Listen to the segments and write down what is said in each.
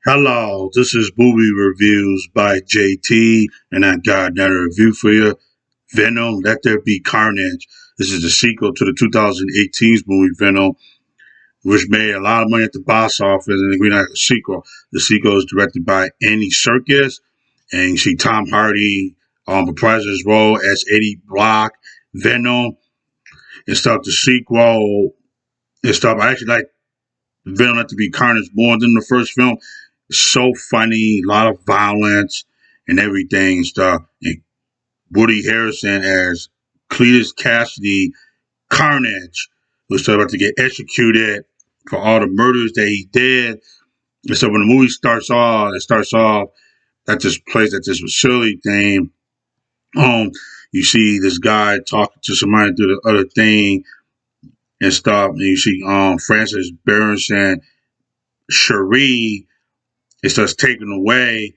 Hello, this is Movie Reviews by JT, and I got another review for you. Venom, Let There Be Carnage. This is the sequel to the 2018 movie Venom, which made a lot of money at the box office, and we got a sequel. The sequel is directed by Andy Serkis, and you see Tom Hardy reprising his role as Eddie Brock, Venom, and stuff. The sequel and stuff. I actually like Venom Let There Be Carnage more than the first film. So funny, a lot of violence and everything and stuff. And Woody Harrelson as Cletus Cassidy, Carnage, was about to get executed for all the murders that he did. And so when the movie starts off, it starts off at this place, at this facility thing. You see this guy talking to somebody through the other thing and stuff. And you see Francis Berenson, Cherie, it starts taken away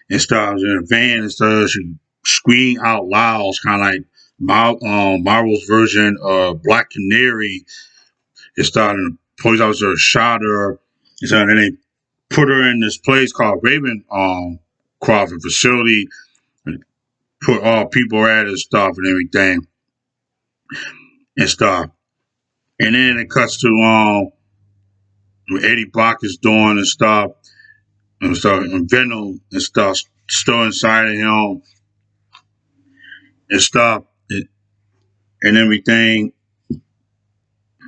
and stuff in a van and stuff. She scream out loud. It's kind of like Marvel's version of Black Canary. It started, and the police officer shot her. And so then they put her in this place called Raven Crawford facility and put all people at and stuff and everything and stuff. And then it cuts to what Eddie Brock is doing and stuff, and Venom and stuff still inside of him and stuff and everything.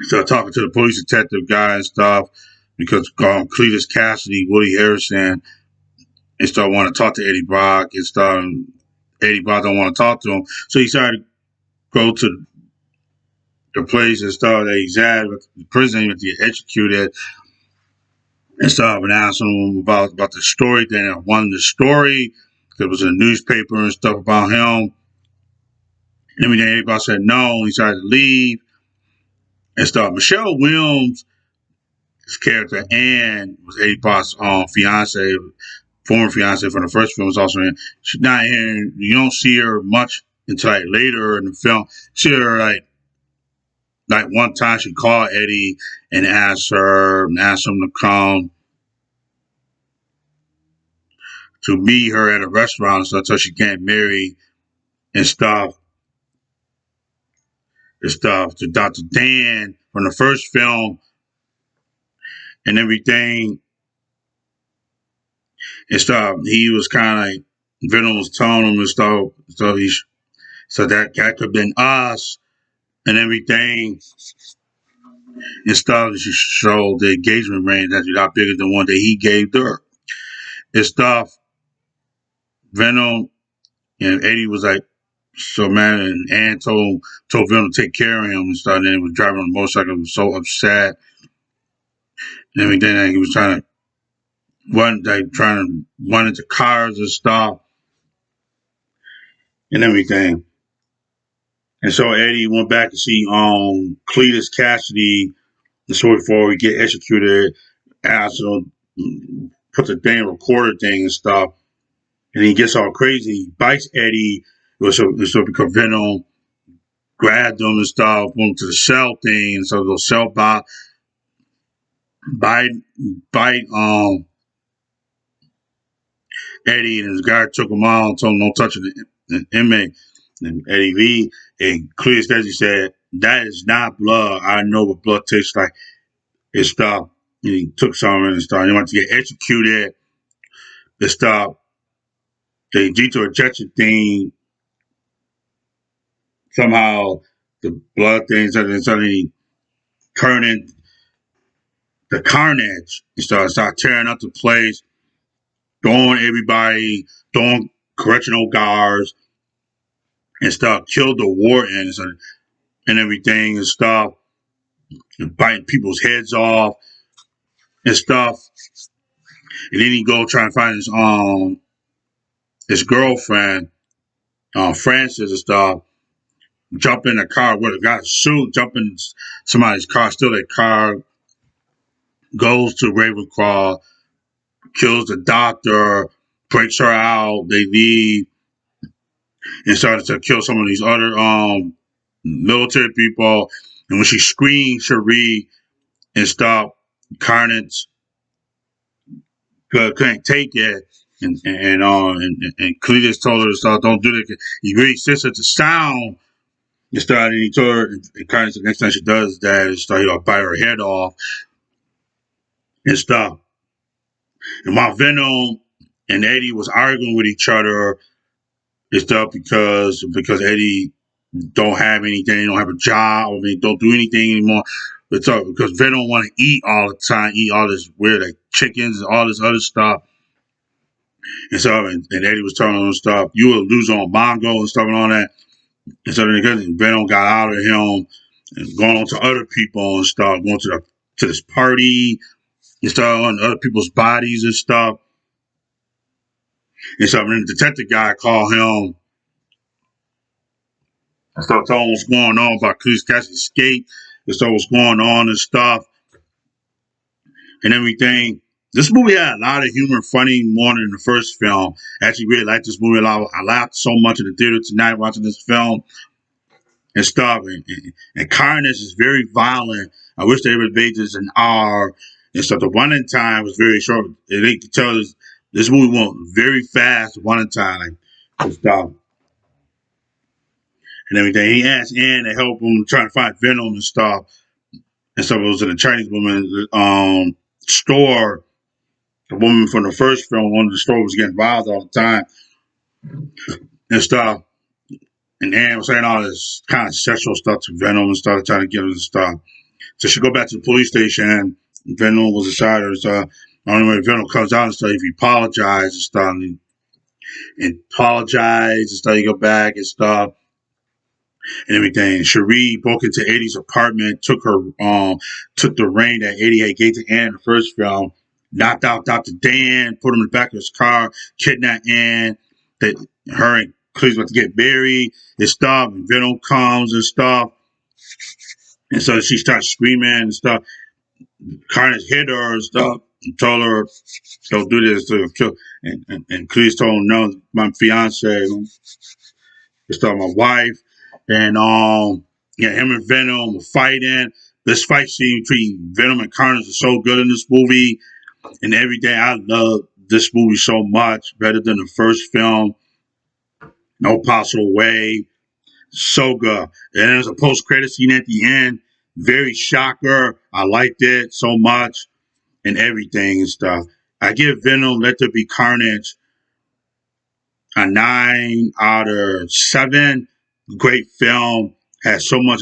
So talking to the police detective guy and stuff because Cletus Cassidy, Woody Harrelson, and stuff want to talk to Eddie Brock and stuff. And Eddie Brock don't want to talk to him, so he started to go to the place and stuff that he's at, with the prison, to get executed and stuff, and asked him about the story. Then I won the story. There was a newspaper and stuff about him. And everything. Eddie Brock said no. He started to leave and stuff. Michelle Williams' character Anne was Eddie Brock's fiance, former fiance from the first film, was also in. She's not in. You don't see her much until like later in the film. See her like one time she called Eddie and asked him to come to meet her at a restaurant and stuff, so she can't marry and stuff. And stuff to Dr. Dan from the first film and everything and stuff. He was kind of like Venom was telling him and stuff. So that could have been us and everything and stuff. She showed the engagement ring that's a lot bigger than one that he gave her and stuff. Venom and Eddie was like so mad, and Ann told Venom to take care of him and stuff. And then he was driving on a motorcycle, he was so upset and everything. Like he was trying to run into cars and stuff and everything. And so Eddie went back to see Cletus Cassidy, the story before he get executed, asked him put the damn recorder thing and stuff. And he gets all crazy. He bites Eddie. So because Venom grabbed him and stuff, went to the cell thing, and so the cell bite Eddie, and his guy took him out, told him don't touch an inmate. And Eddie V and Cletus Cassidy said, "That is not blood. I know what blood tastes like." And stuff. And he took some and stuff. He wanted to get executed and stuff. The detour injection thing, somehow the blood thing suddenly turning the Carnage and start tearing up the place, throwing everybody, throwing correctional guards and stuff, killed the wardens and everything and stuff, and biting people's heads off and stuff. And then he go try and find his girlfriend, Francis and stuff, jump in a car with a guy's suit, jump in somebody's car, steal their car, goes to Ravenclaw, kills the doctor, breaks her out, they leave, and started to kill some of these other military people. And when she screams, Cherie and stuff, Carnage couldn't take it. And Cletus told her to start, don't do that. He really sensitive to sound and started. And he told her, and kind of the next time she does that, is start he'll bite her head off and stuff. And while Venom and Eddie was arguing with each other and stuff because Eddie don't have anything, don't have a job, I mean, don't do anything anymore. It's because Venom want to eat all the time, eat all this weird like chickens and all this other stuff. And so, and Eddie was telling him stuff. You will lose on Bongo and stuff and all that. And so then Venom got out of him and going on to other people and stuff, going to this party and stuff on other people's bodies and stuff. And so then the detective guy called him and started telling him what's going on about Chris Cassidy's escape and stuff, what's going on and stuff and everything. This movie had a lot of humor, funny more than the first film. I actually really liked this movie a lot. I laughed so much in the theater tonight watching this film and stuff. And Carnage is very violent. I wish they would made this an hour and stuff. The running time was very short. And they could tell this movie went very fast, the running time, like, and stuff and everything. He asked Ann to help him trying to find Venom and stuff. And stuff. It was in a Chinese woman's store. The woman from the first film, one of the store was getting involved all the time and stuff. And Ann was saying all this kind of sexual stuff to Venom and started trying to get her to stop. So she go back to the police station and Venom was inside her. So the only way Venom comes out and stuff, if he apologizes and stuff, and apologize and stuff, he go back and stuff and everything. Cherie broke into Eddie's apartment, took the ring that Eddie had gave to Ann in the first film, knocked out Dr. Dan, put him in the back of his car, kidnapped Ann, that her and Clee's about to get married and stuff, and Venom comes and stuff. And so she starts screaming and stuff. Carnage hit her and stuff and told her, don't do this to kill. And Cleese told him, no, my fiance, it's my wife. And yeah, him and Venom were fighting. This fight scene between Venom and Carnage is so good in this movie and everything. I love this movie so much, better than the first film. No possible way. So good. And there's a post-credit scene at the end. Very shocker. I liked it so much and everything and stuff. I give Venom Let There Be Carnage a 9 out of 7. Great film. Had so much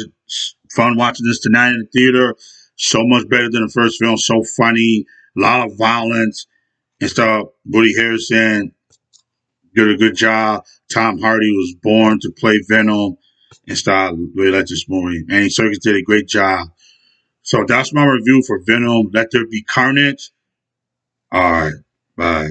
fun watching this tonight in the theater. So much better than the first film. So funny. A lot of violence and stuff. Woody Harrelson did a good job. Tom Hardy was born to play Venom and stuff. Really like this movie. Andy Serkis did a great job. So that's my review for Venom Let There Be Carnage. All right. Bye.